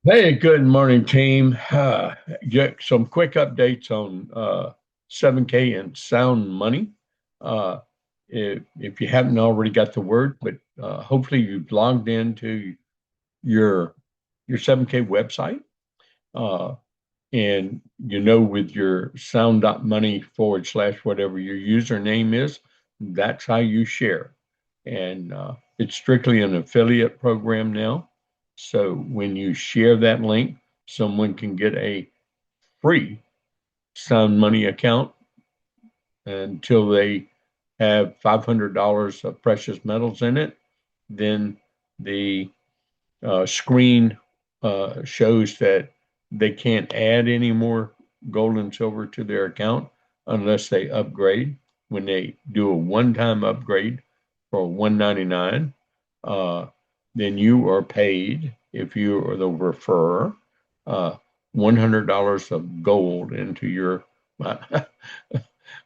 Hey, good morning, team. Some quick updates on 7K and Sound Money. Uh, if you haven't already got the word, but hopefully you've logged into your your 7K website, uh, and with your sound.money / whatever your username is, that's how you share. And it's strictly an affiliate program now. So when you share that link, someone can get a free Sound Money account until they have $500 of precious metals in it. Then the screen shows that they can't add any more gold and silver to their account unless they upgrade. When they do a one-time upgrade for 199, uh, then you are paid if you are the referrer uh, $100 of gold into your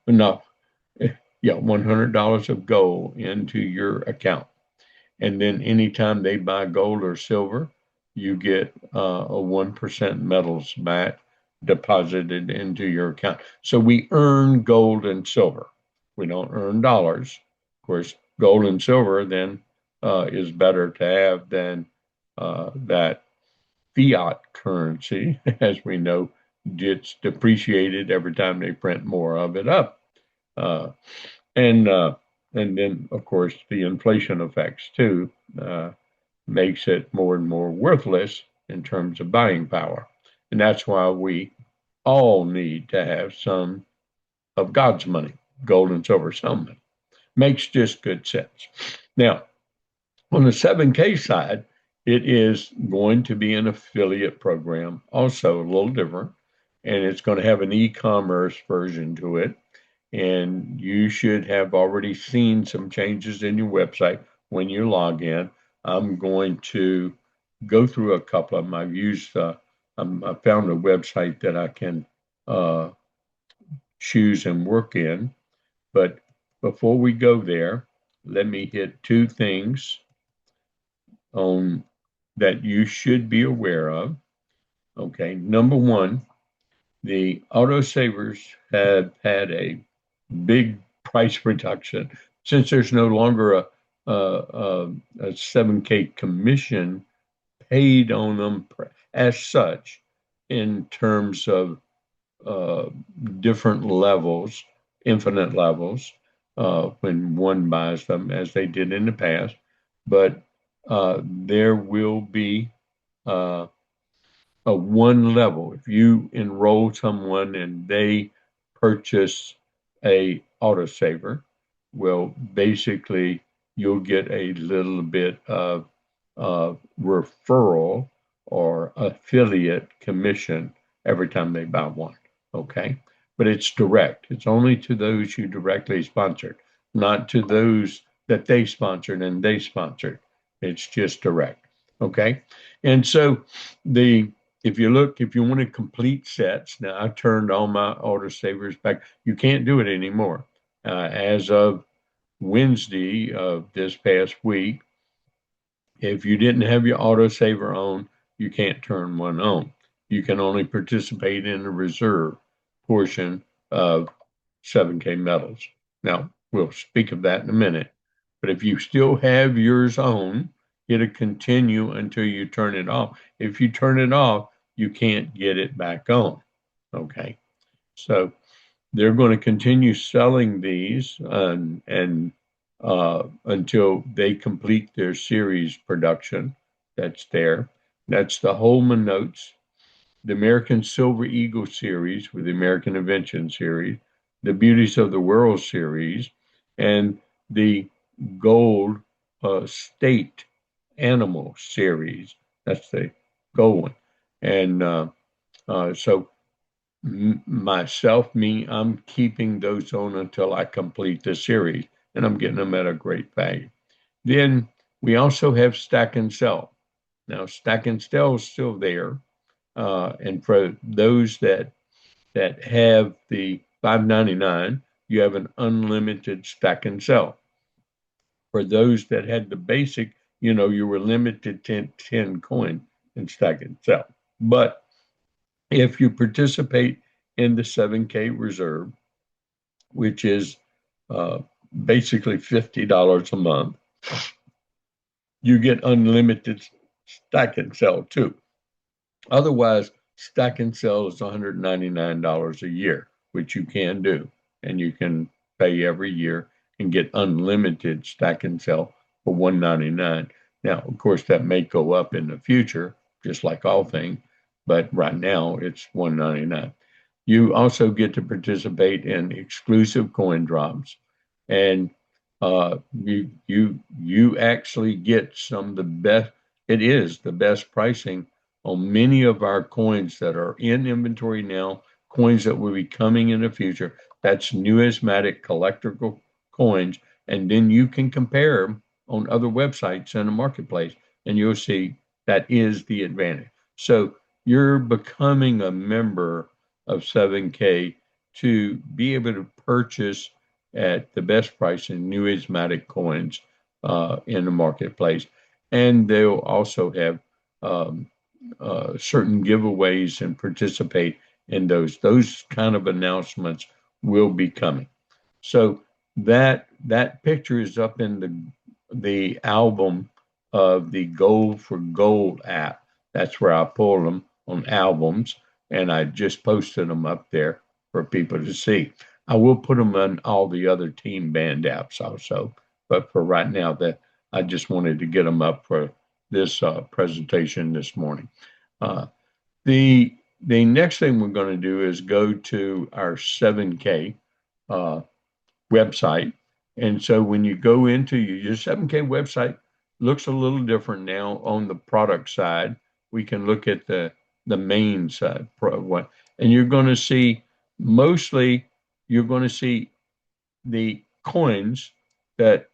no, yeah, $100 of gold into your account. And then anytime they buy gold or silver, you get a 1% metals back deposited into your account. So we earn gold and silver. We don't earn dollars. Of course, gold and silver then is better to have than that fiat currency, as we know, gets depreciated every time they print more of it up. Uh, and uh, and then, of course, the inflation effects too makes it more and more worthless in terms of buying power. And that's why we all need to have some of God's money, gold and silver, some money. Makes just good sense. Now, on the 7K side, it is going to be an affiliate program, also a little different, and it's going to have an e-commerce version to it. And you should have already seen some changes in your website when you log in. I'm going to go through a couple of them. I found a website that I can uh, choose and work in. But before we go there, let me hit two things on that you should be aware of. Okay, number one, the AutoSavers have had a big price reduction since there's no longer a 7K commission paid on them as such in terms of uh, different levels, infinite levels, when one buys them as they did in the past. But there will be uh, a one level. If you enroll someone and they purchase a AutoSaver, well, basically you'll get a little bit of referral or affiliate commission every time they buy one. Okay. But it's direct. It's only to those you directly sponsored, not to those that they sponsored and they sponsored. It's just direct. Okay. And so the if you want to complete sets, now I turned all my AutoSavers back. You can't do it anymore. As of Wednesday of this past week, if you didn't have your AutoSaver on, you can't turn one on. You can only participate in the reserve portion of 7K metals. Now, we'll speak of that in a minute. But if you still have yours on, it'll continue until you turn it off. If you turn it off, you can't get it back on. Okay. So they're going to continue selling these and until they complete their series production. That's there. That's the Holman Notes, the American Silver Eagle series with the American Invention series, the Beauties of the World series, and the Gold State Animal series. That's the gold one. And so I'm keeping those on until I complete the series, and I'm getting them at a great value. Then we also have Stack and Sell. Now, Stack and Sell is still there, and for those that have the 599, you have an unlimited Stack and Sell. For those that had the basic, you were limited to 10 coin. and stack and sell. But if you participate in the 7K reserve, which is uh, basically $50 a month, you get unlimited stack and sell too. Otherwise, stack and sell is $199 a year, which you can do, and you can pay every year and get unlimited stack and sell for $199. Now, of course, that may go up in the future, just like all things, but right now it's $199. You also get to participate in exclusive coin drops, and you actually get some of the best. It is the best pricing on many of our coins that are in inventory now, coins that will be coming in the future. That's numismatic collectible coins, and then you can compare them on other websites in the marketplace, and you'll see that is the advantage. So you're becoming a member of 7K to be able to purchase at the best price in numismatic coins in the marketplace. And they'll also have certain giveaways and participate in those. Those kind of announcements will be coming. So that picture is up in the album of the Gold for Gold app. That's where I pull them on albums, and I just posted them up there for people to see. I will put them on all the other Team Band apps also, but for right now, that I just wanted to get them up for this presentation this morning. Uh, the next thing we're going to do is go to our 7K uh, website. And so when you go into your 7K website, looks a little different now on the product side. We can look at the main side, and you're going to see mostly you're going to see the coins that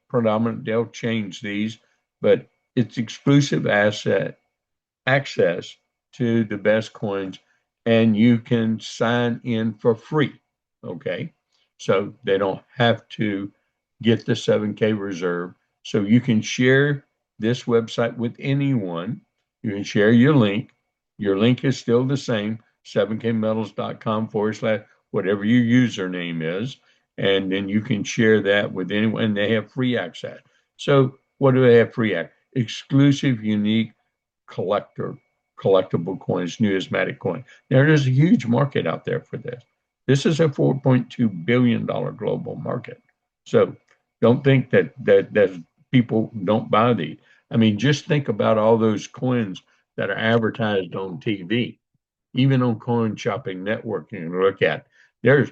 predominant. They'll change these, but it's exclusive asset access to the best coins, and you can sign in for free. Okay. So they don't have to get the 7K reserve. So you can share this website with anyone. You can share your link. Your link is still the same 7kmetals.com / whatever your username is. And then you can share that with anyone, and they have free access. So, what do they have free access? Exclusive, unique collectible coins, numismatic coin. Now, there's a huge market out there for this. This is a $4.2 billion global market. So don't think that people don't buy these. I mean, just think about all those coins that are advertised on TV, even on Coin Shopping Network. You can look at. There's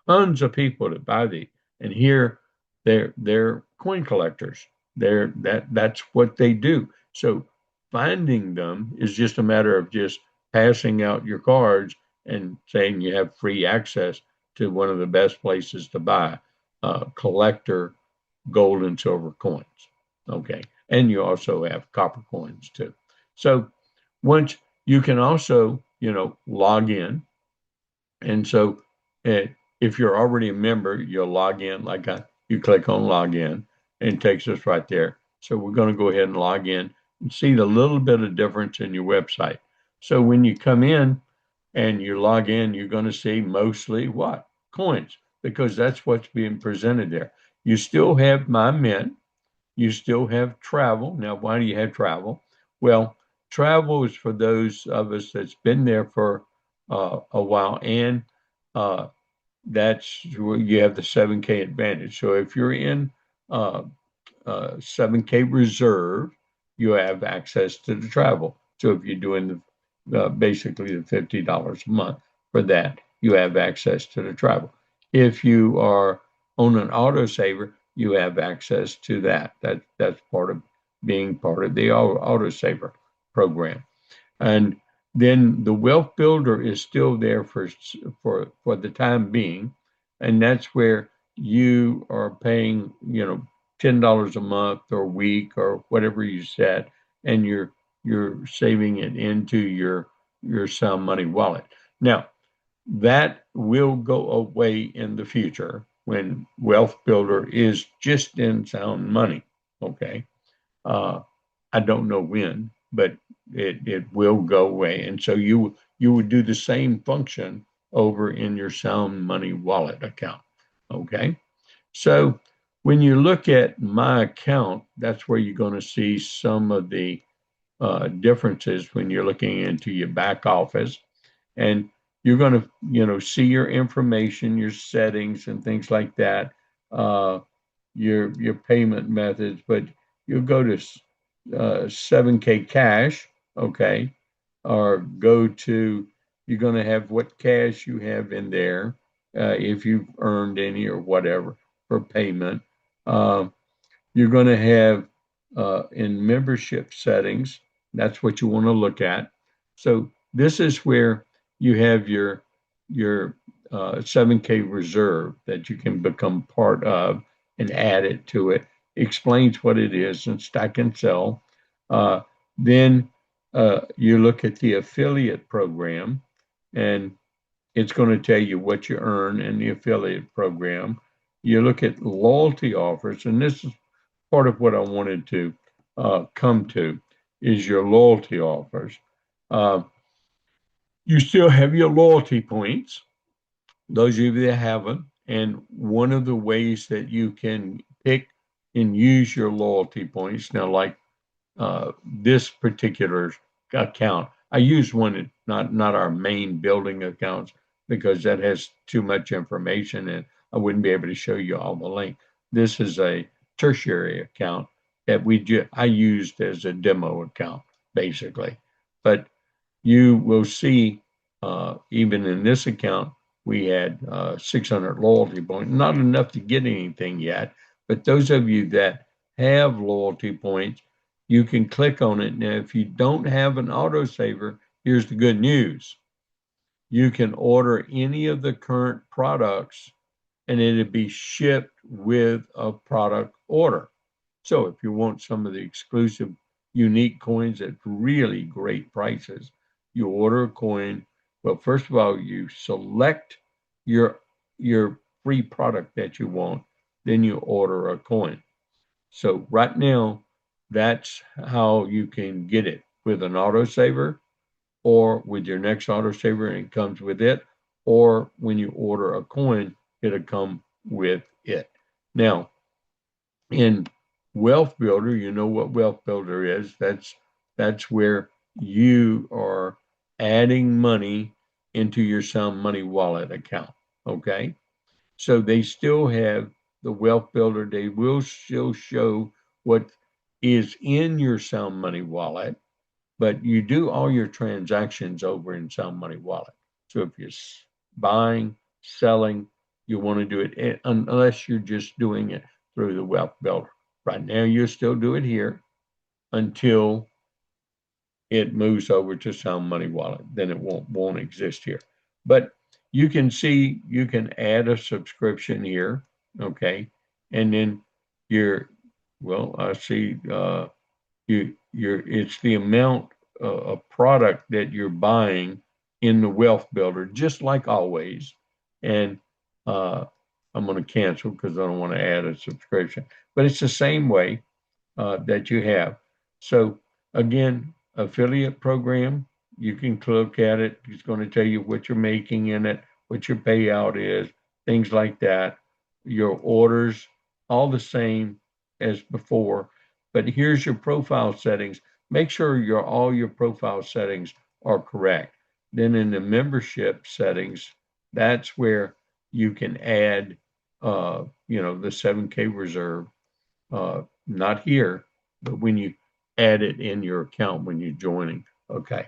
tons of people that buy these, and here they're coin collectors. That's what they do. So finding them is just a matter of just passing out your cards and saying you have free access to one of the best places to buy collector gold and silver coins. Okay. And you also have copper coins too. So once you can also, log in. And so if you're already a member, you'll log in you click on login and it takes us right there. So we're going to go ahead and log in and see the little bit of difference in your website. So when you come in and you log in, you're going to see mostly what? Coins, because that's what's being presented there. You still have My Mint. You still have travel. Now, why do you have travel? Well, travel is for those of us that's been there for a while, and that's where you have the 7K advantage. So if you're in 7K reserve, you have access to the travel. So if you're doing basically the $50 a month for that, you have access to the travel. If you are on an AutoSaver, you have access to that. That's part of being part of the AutoSaver program. And then the Wealth Builder is still there for the time being, and that's where you are paying, $10 a month or week or whatever you set, and you're saving it into your Sound Money wallet. Now, that will go away in the future when Wealth Builder is just in Sound Money. Okay. I don't know when, but it will go away. And so you would do the same function over in your Sound Money wallet account. Okay. So when you look at my account, that's where you're going to see some of the differences when you're looking into your back office, and you're going to see your information, your settings, and things like that, uh, your payment methods. But you'll go to 7K cash, okay, or go to, you're going to have what cash you have in there, if you've earned any or whatever for payment. Uh, you're going to have in membership settings, that's what you want to look at. So this is where you have your 7K reserve that you can become part of and add it to it. Explains what it is and stack and sell. Then you look at the affiliate program, and it's going to tell you what you earn in the affiliate program. You look at loyalty offers, and this is part of what I wanted to come to, is your loyalty offers. Uh, you still have your loyalty points, those of you that haven't, and one of the ways that you can pick and use your loyalty points now, like this particular account. I use one, not our main building accounts, because that has too much information and I wouldn't be able to show you all the link. This is a tertiary account that I used as a demo account, basically. But you will see, even in this account, we had 600 loyalty points, not enough to get anything yet. But those of you that have loyalty points, you can click on it. Now, if you don't have an AutoSaver, here's the good news. You can order any of the current products and it'll be shipped with a product order. So if you want some of the exclusive, unique coins at really great prices, you order a coin. Well, first of all, you select your your free product that you want, then you order a coin. So right now, that's how you can get it with an AutoSaver, or with your next AutoSaver and it comes with it, or when you order a coin, it'll come with it. Now, in Wealth Builder, you know what Wealth Builder is. That's where you are adding money into your Sound Money wallet account. Okay. So they still have the Wealth Builder. They will still show what is in your Sound Money wallet, but you do all your transactions over in Sound Money wallet. So if you're buying, selling, you want to do it, unless you're just doing it through the Wealth Builder. Right now, you still do it here until it moves over to Sound Money wallet. Then it won't exist here. But you can see, you can add a subscription here, okay, and then your, well, I see, it's the amount of product that you're buying in the Wealth Builder, just like always. And I'm going to cancel because I don't want to add a subscription, but it's the same way that you have. So again, affiliate program, you can look at it. It's going to tell you what you're making in it, what your payout is, things like that. Your orders, all the same as before. But here's your profile settings. Make sure all your profile settings are correct. Then in the membership settings, that's where you can add, the 7K reserve. Not here, but when you add it in your account when you're joining. Okay.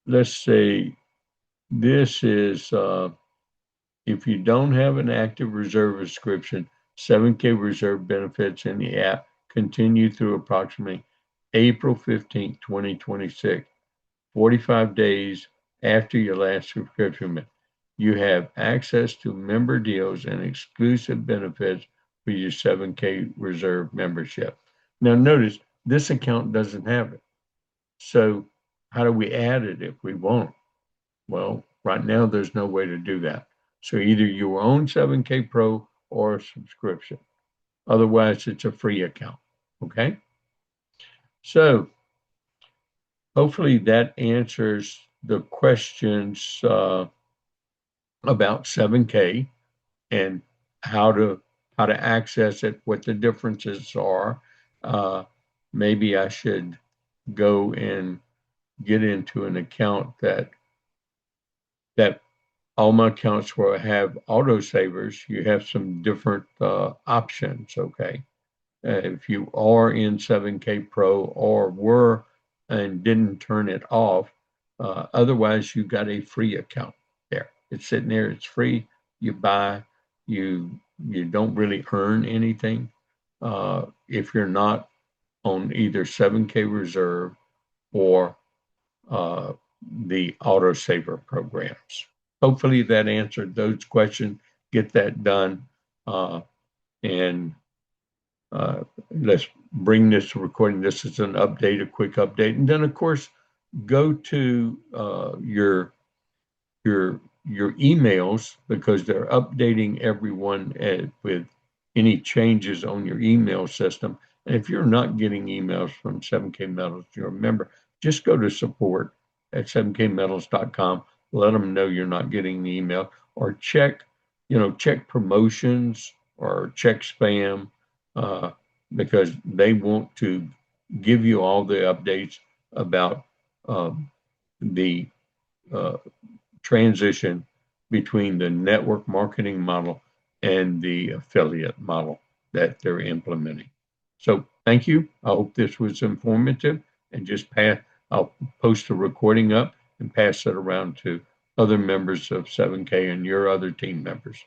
Let's say this is, if you don't have an active reserve subscription, 7K reserve benefits in the app continue through approximately April 15th, 2026, 45 days after your last subscription. You have access to member deals and exclusive benefits with your 7K reserve membership. Now, notice this account doesn't have it. So, how do we add it if we want? Well, right now, there's no way to do that. So, either you own 7K Pro or a subscription. Otherwise, it's a free account. Okay. So hopefully that answers the questions about 7K and how to how to access it, what the differences are. Uh, Maybe I should go and get into an account that all my accounts will have AutoSavers. You have some different options. Okay, if you are in 7K Pro or were and didn't turn it off, otherwise you got a free account there. It's sitting there. It's free. You buy. You don't really earn anything if you're not on either 7K Reserve or uh, the AutoSaver programs. Hopefully that answered those questions. Get that done, and uh, let's bring this recording. This is an update, a quick update, and then of course go to your emails because they're updating everyone with any changes on your email system. And if you're not getting emails from 7K Metals, you remember, just go to support at 7kmetals.com. Let them know you're not getting the email or check promotions or check spam uh, because they want to give you all the updates about um, the uh, transition between the network marketing model and the affiliate model that they're implementing. So thank you. I hope this was informative and I'll post a recording up and pass it around to other members of 7K and your other team members.